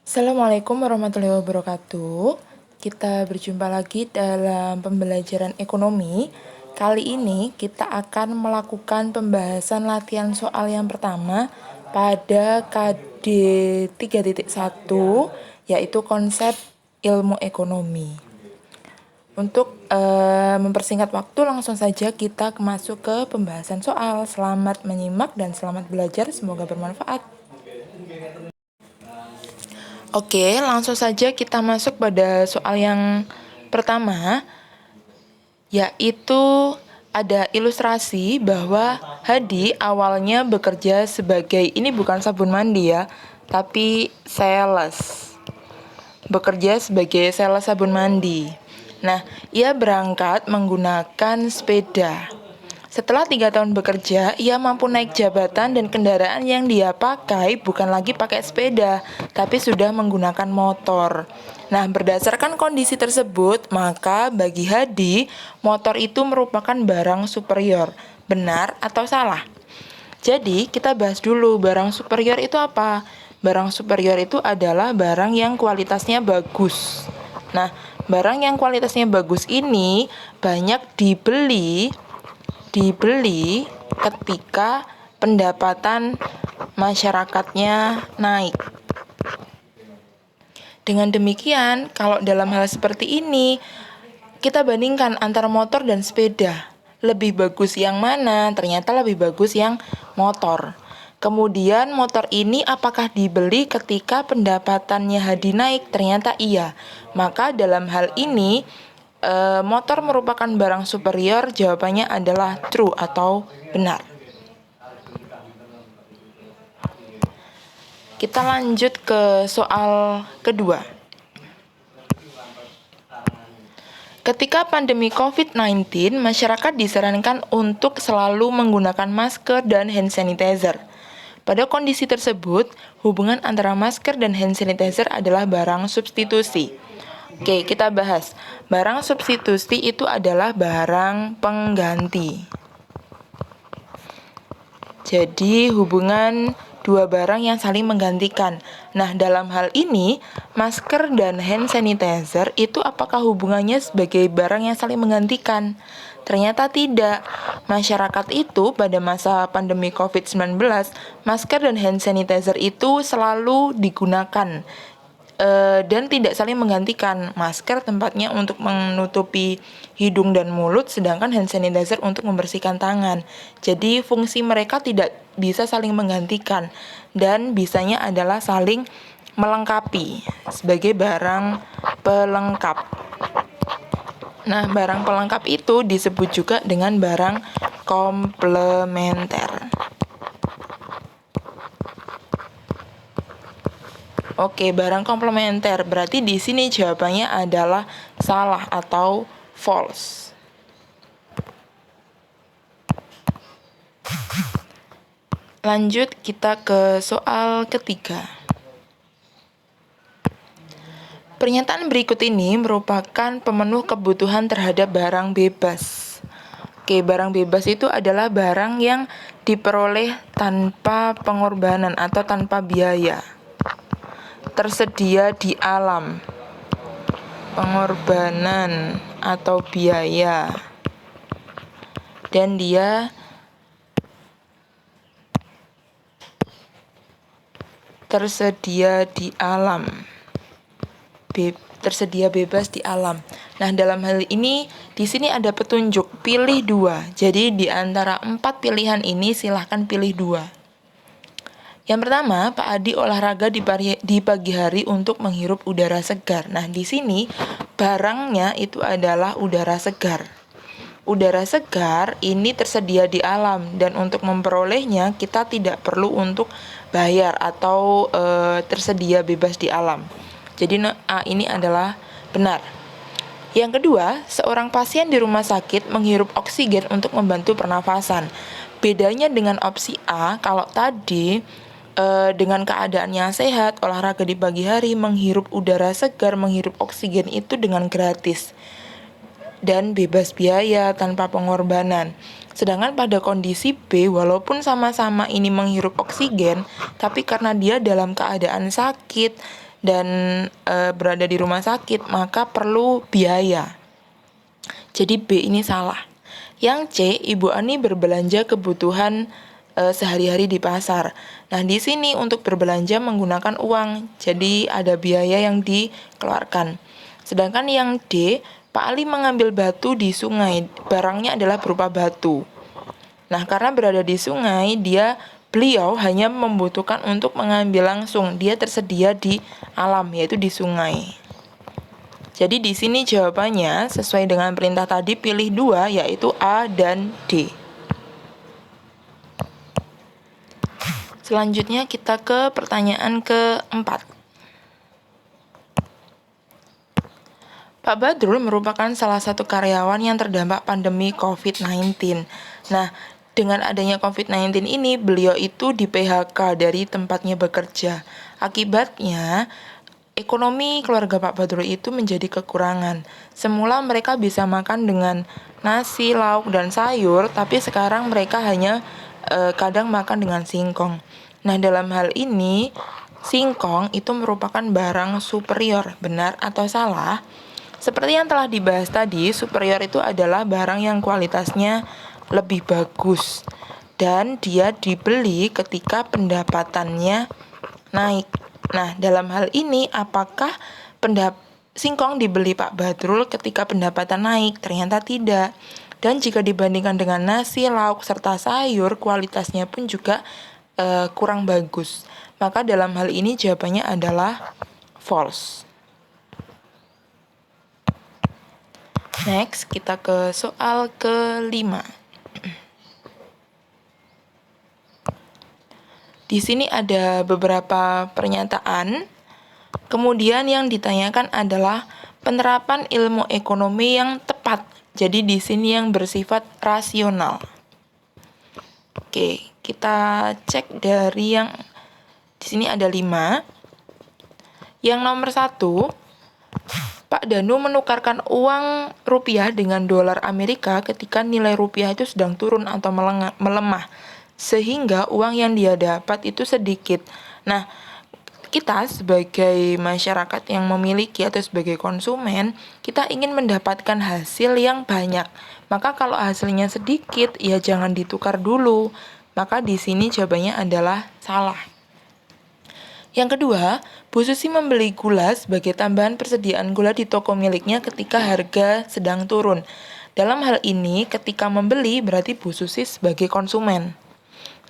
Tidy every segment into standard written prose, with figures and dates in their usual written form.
Assalamualaikum warahmatullahi wabarakatuh. Kita berjumpa lagi dalam pembelajaran ekonomi. Kali ini kita akan melakukan pembahasan latihan soal yang pertama pada KD 3.1, yaitu konsep ilmu ekonomi. Untuk mempersingkat waktu, langsung saja kita masuk ke pembahasan soal. Selamat menyimak dan selamat belajar, semoga bermanfaat. Oke, langsung saja kita masuk pada soal yang pertama, yaitu ada ilustrasi bahwa Hadi awalnya bekerja sebagai, ini bukan sabun mandi ya, tapi sales. Bekerja sebagai sales sabun mandi. Nah, ia berangkat menggunakan sepeda. Setelah 3 tahun bekerja, ia mampu naik jabatan dan kendaraan yang dia pakai bukan lagi pakai sepeda, tapi sudah menggunakan motor. Nah, berdasarkan kondisi tersebut, maka bagi Hadi, motor itu merupakan barang superior. Benar atau salah? Jadi, kita bahas dulu barang superior itu apa? Barang superior itu adalah barang yang kualitasnya bagus. Nah, barang yang kualitasnya bagus ini banyak dibeli ketika pendapatan masyarakatnya naik. Dengan demikian, kalau dalam hal seperti ini, kita bandingkan antara motor dan sepeda. Lebih bagus yang mana? Ternyata lebih bagus yang motor. Kemudian motor ini apakah dibeli ketika pendapatannya Hadi naik? Ternyata iya. Maka dalam hal ini motor merupakan barang superior, jawabannya adalah true atau benar. Kita lanjut ke soal kedua. Ketika pandemi COVID-19, masyarakat disarankan untuk selalu menggunakan masker dan hand sanitizer. Pada kondisi tersebut, hubungan antara masker dan hand sanitizer adalah barang substitusi. Oke, kita bahas. Barang substitusi itu adalah barang pengganti. Jadi, hubungan dua barang yang saling menggantikan. Nah, dalam hal ini, masker dan hand sanitizer itu apakah hubungannya sebagai barang yang saling menggantikan? Ternyata tidak. Masyarakat itu pada masa pandemi COVID-19, masker dan hand sanitizer itu selalu digunakan dan tidak saling menggantikan. Masker tempatnya untuk menutupi hidung dan mulut, sedangkan hand sanitizer untuk membersihkan tangan. Jadi fungsi mereka tidak bisa saling menggantikan dan bisanya adalah saling melengkapi sebagai barang pelengkap. Nah, barang pelengkap itu disebut juga dengan barang komplementer. Oke, barang komplementer. Berarti di sini jawabannya adalah salah atau false. Lanjut kita ke soal ketiga. Pernyataan berikut ini merupakan pemenuh kebutuhan terhadap barang bebas. Oke, barang bebas itu adalah barang yang diperoleh tanpa pengorbanan atau tanpa biaya. Tersedia di alam, pengorbanan atau biaya, dan dia tersedia di alam, tersedia bebas di alam. Nah, dalam hal ini di sini ada petunjuk, pilih 2. Jadi di antara 4 pilihan ini silahkan pilih 2. Yang pertama, Pak Adi olahraga di pagi hari untuk menghirup udara segar. Nah, di sini barangnya itu adalah udara segar. Udara segar ini tersedia di alam dan untuk memperolehnya kita tidak perlu untuk bayar atau tersedia bebas di alam. Jadi A ini adalah benar. Yang kedua, seorang pasien di rumah sakit menghirup oksigen untuk membantu pernafasan. Bedanya dengan opsi A, kalau tadi dengan keadaannya sehat, olahraga di pagi hari, menghirup udara segar, menghirup oksigen itu dengan gratis dan bebas biaya tanpa pengorbanan. Sedangkan pada kondisi B, walaupun sama-sama ini menghirup oksigen, tapi karena dia dalam keadaan sakit dan berada di rumah sakit, maka perlu biaya. Jadi B ini salah. Yang C, Ibu Ani berbelanja kebutuhan sehari-hari di pasar. Nah, di sini untuk berbelanja menggunakan uang, jadi ada biaya yang dikeluarkan. Sedangkan yang D, Pak Ali mengambil batu di sungai, barangnya adalah berupa batu. Nah, karena berada di sungai, beliau hanya membutuhkan untuk mengambil langsung, dia tersedia di alam, yaitu di sungai. Jadi di sini jawabannya sesuai dengan perintah tadi, pilih 2, yaitu A dan D. Selanjutnya kita ke pertanyaan keempat. Pak Badrul merupakan salah satu karyawan yang terdampak pandemi COVID-19. Nah, dengan adanya COVID-19 ini, beliau itu di PHK dari tempatnya bekerja. Akibatnya, ekonomi keluarga Pak Badrul itu menjadi kekurangan. Semula mereka bisa makan dengan nasi, lauk, dan sayur, tapi sekarang mereka hanya kadang makan dengan singkong. Nah, dalam hal ini, singkong itu merupakan barang superior, benar atau salah? Seperti yang telah dibahas tadi, superior itu adalah barang yang kualitasnya lebih bagus dan dia dibeli ketika pendapatannya naik. Nah, dalam hal ini apakah singkong dibeli Pak Badrul ketika pendapatan naik? Ternyata tidak. Dan jika dibandingkan dengan nasi, lauk, serta sayur, kualitasnya pun juga kurang bagus. Maka dalam hal ini jawabannya adalah false. Next, kita ke soal kelima. Di sini ada beberapa pernyataan. Kemudian yang ditanyakan adalah penerapan ilmu ekonomi yang tepat. Jadi di sini yang bersifat rasional. Oke, kita cek dari yang di sini ada 5. Yang nomor 1, Pak Danu menukarkan uang rupiah dengan dolar Amerika ketika nilai rupiah itu sedang turun atau melemah, sehingga uang yang dia dapat itu sedikit. Nah, kita sebagai masyarakat yang memiliki atau sebagai konsumen, kita ingin mendapatkan hasil yang banyak. Maka kalau hasilnya sedikit, ya jangan ditukar dulu. Maka di sini jawabannya adalah salah. Yang kedua, Bu Susi membeli gula sebagai tambahan persediaan gula di toko miliknya ketika harga sedang turun. Dalam hal ini, ketika membeli berarti Bu Susi sebagai konsumen.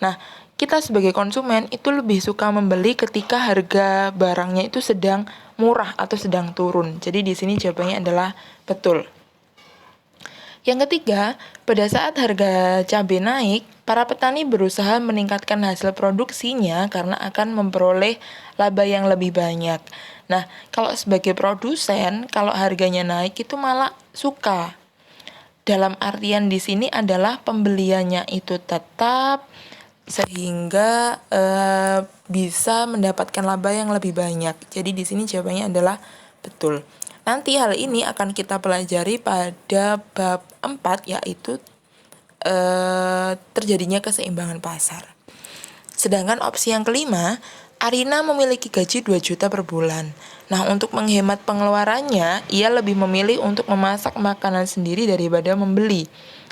Nah, kita sebagai konsumen itu lebih suka membeli ketika harga barangnya itu sedang murah atau sedang turun. Jadi di sini jawabannya adalah betul. Yang ketiga, pada saat harga cabai naik, para petani berusaha meningkatkan hasil produksinya karena akan memperoleh laba yang lebih banyak. Nah, kalau sebagai produsen, kalau harganya naik itu malah suka. Dalam artian di sini adalah pembeliannya itu tetap, sehingga bisa mendapatkan laba yang lebih banyak. Jadi di sini jawabannya adalah betul. Nanti hal ini akan kita pelajari pada bab 4, yaitu terjadinya keseimbangan pasar. Sedangkan opsi yang kelima, Arina memiliki gaji 2 juta per bulan. Nah, untuk menghemat pengeluarannya, ia lebih memilih untuk memasak makanan sendiri daripada membeli.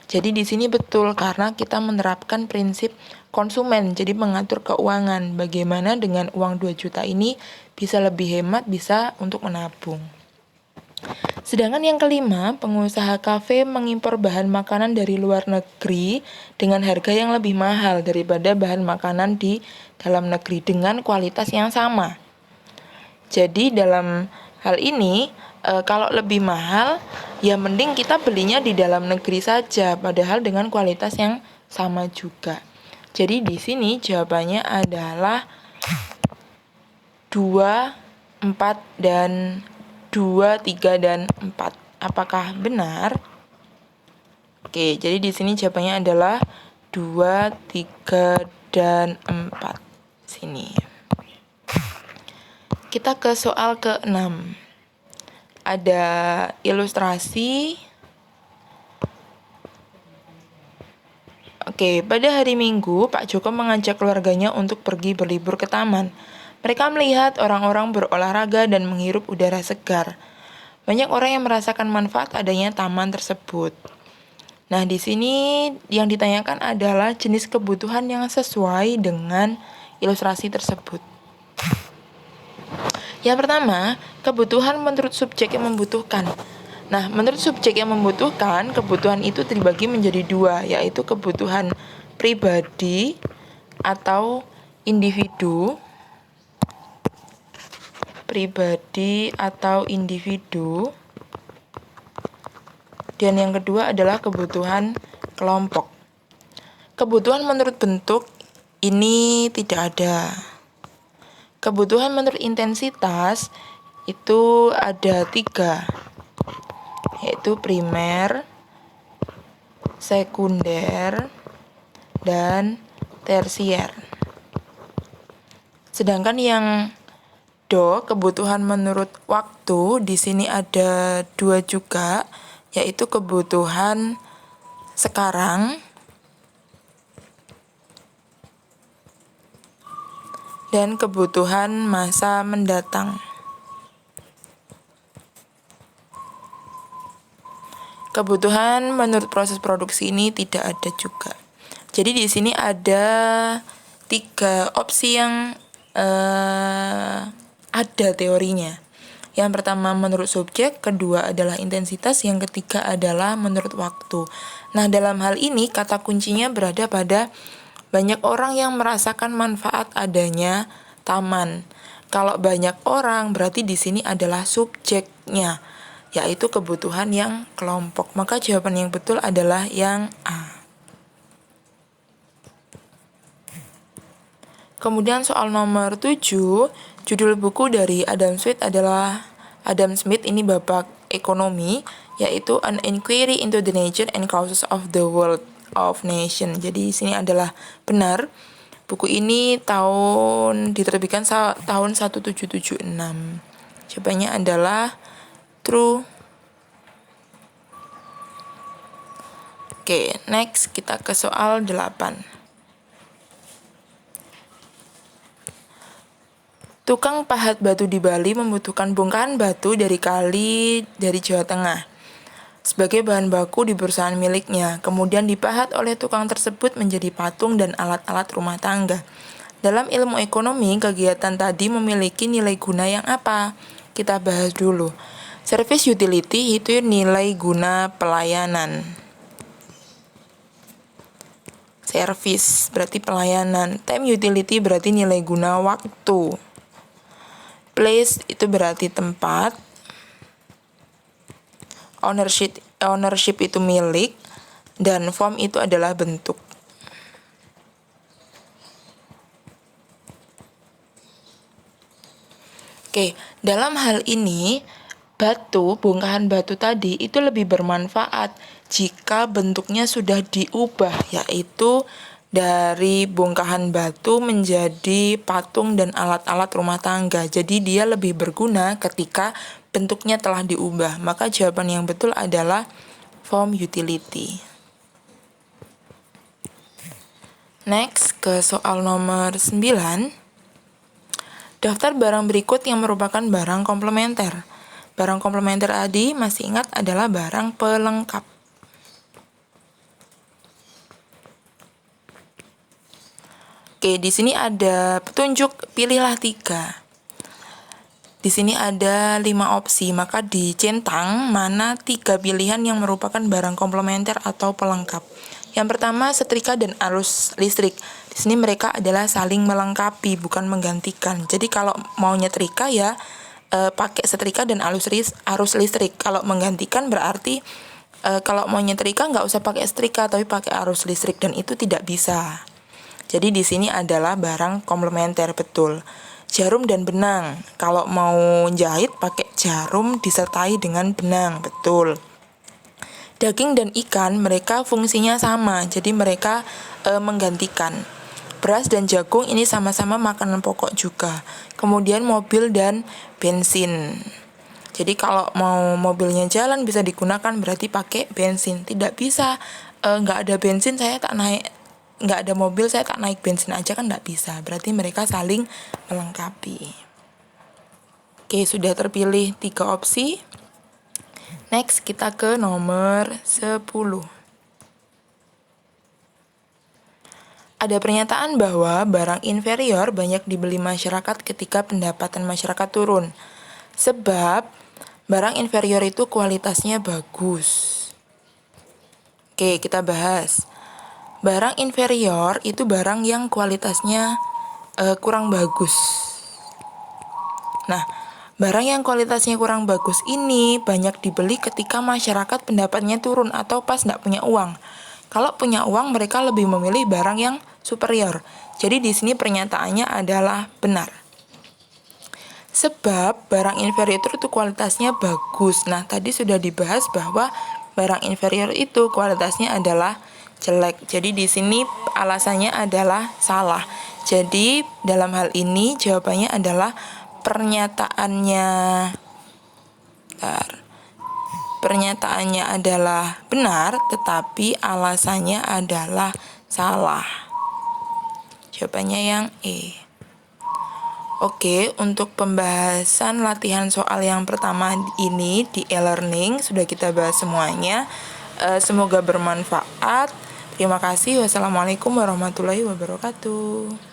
Jadi di sini betul karena kita menerapkan prinsip konsumen, jadi mengatur keuangan. Bagaimana dengan uang 2 juta ini bisa lebih hemat, bisa untuk menabung. Sedangkan yang kelima, pengusaha kafe mengimpor bahan makanan dari luar negeri dengan harga yang lebih mahal daripada bahan makanan di dalam negeri dengan kualitas yang sama. Jadi dalam hal ini, kalau lebih mahal, ya mending kita belinya di dalam negeri saja, padahal dengan kualitas yang sama juga. Jadi di sini jawabannya adalah 2, 4, dan 2, 3, dan 4. Apakah benar? Oke, jadi di sini jawabannya adalah 2, 3, dan 4. Sini. Kita ke soal ke-6. Ada ilustrasi. Oke, pada hari Minggu, Pak Joko mengajak keluarganya untuk pergi berlibur ke taman. Mereka melihat orang-orang berolahraga dan menghirup udara segar. Banyak orang yang merasakan manfaat adanya taman tersebut. Nah, di sini yang ditanyakan adalah jenis kebutuhan yang sesuai dengan ilustrasi tersebut. Yang pertama, kebutuhan menurut subjek yang membutuhkan. Nah, menurut subjek yang membutuhkan, kebutuhan itu dibagi menjadi dua, yaitu kebutuhan pribadi atau individu. Dan yang kedua adalah kebutuhan kelompok. Kebutuhan menurut bentuk ini tidak ada. Kebutuhan menurut intensitas itu ada 3, yaitu primer, sekunder, dan tersier. Sedangkan yang kebutuhan menurut waktu di sini ada 2 juga, yaitu kebutuhan sekarang dan kebutuhan masa mendatang. Kebutuhan menurut proses produksi ini tidak ada juga. Jadi di sini ada 3 opsi yang ada teorinya. Yang pertama menurut subjek, kedua adalah intensitas, yang ketiga adalah menurut waktu. Nah, dalam hal ini kata kuncinya berada pada banyak orang yang merasakan manfaat adanya taman. Kalau banyak orang berarti di sini adalah subjeknya, yaitu kebutuhan yang kelompok. Maka jawaban yang betul adalah yang A. Kemudian soal nomor 7, judul buku dari Adam Smith adalah Adam Smith ini bapak ekonomi, yaitu An Inquiry into the Nature and Causes of the World of Nation. Jadi di sini adalah benar. Buku ini diterbitkan tahun 1776. Jawabannya adalah true. Oke, next kita ke soal 8. Tukang pahat batu di Bali membutuhkan bongkahan batu dari kali dari Jawa Tengah sebagai bahan baku di perusahaan miliknya, kemudian dipahat oleh tukang tersebut menjadi patung dan alat-alat rumah tangga. Dalam ilmu ekonomi, kegiatan tadi memiliki nilai guna yang apa? Kita bahas dulu. Service utility itu nilai guna pelayanan. Service berarti pelayanan. Time utility berarti nilai guna waktu. Place itu berarti tempat. Ownership itu milik, dan form itu adalah bentuk. Oke, dalam hal ini bongkahan batu tadi itu lebih bermanfaat jika bentuknya sudah diubah, yaitu dari bongkahan batu menjadi patung dan alat-alat rumah tangga. Jadi dia lebih berguna ketika bentuknya telah diubah. Maka jawaban yang betul adalah form utility. Next ke soal nomor 9. Daftar barang berikut yang merupakan barang komplementer. Barang komplementer tadi masih ingat adalah barang pelengkap. Oke, di sini ada petunjuk, pilihlah 3. Di sini ada 5 opsi, maka dicentang mana 3 pilihan yang merupakan barang komplementer atau pelengkap. Yang pertama, setrika dan arus listrik. Di sini mereka adalah saling melengkapi, bukan menggantikan. Jadi kalau mau nyetrika ya pakai setrika dan arus listrik. Kalau menggantikan berarti kalau mau nyetrika nggak usah pakai setrika tapi pakai arus listrik, dan itu tidak bisa. Jadi di sini adalah barang komplementer, betul. Jarum dan benang. Kalau mau jahit pakai jarum disertai dengan benang, betul. Daging dan ikan mereka fungsinya sama, jadi mereka menggantikan. Beras dan jagung ini sama-sama makanan pokok juga. Kemudian mobil dan bensin. Jadi kalau mau mobilnya jalan bisa digunakan berarti pakai bensin. Tidak bisa nggak ada bensin saya tak naik nggak ada mobil, saya tak naik bensin aja kan nggak bisa. Berarti mereka saling melengkapi. Oke, sudah terpilih 3 opsi. Next, kita ke nomor 10. Ada pernyataan bahwa barang inferior banyak dibeli masyarakat ketika pendapatan masyarakat turun. Sebab barang inferior itu kualitasnya bagus. Oke, kita bahas. Barang inferior itu barang yang kualitasnya kurang bagus. Nah, barang yang kualitasnya kurang bagus ini banyak dibeli ketika masyarakat pendapatnya turun atau pas nggak punya uang. Kalau punya uang, mereka lebih memilih barang yang superior. Jadi di sini pernyataannya adalah benar. Sebab barang inferior itu kualitasnya bagus. Nah, tadi sudah dibahas bahwa barang inferior itu kualitasnya adalah jelek. Jadi di sini alasannya adalah salah. Jadi dalam hal ini jawabannya adalah Pernyataannya adalah benar, tetapi alasannya adalah salah. Jawabannya yang E. Oke, untuk pembahasan latihan soal yang pertama ini di e-learning sudah kita bahas semuanya. Semoga bermanfaat. Terima kasih. Wassalamualaikum warahmatullahi wabarakatuh.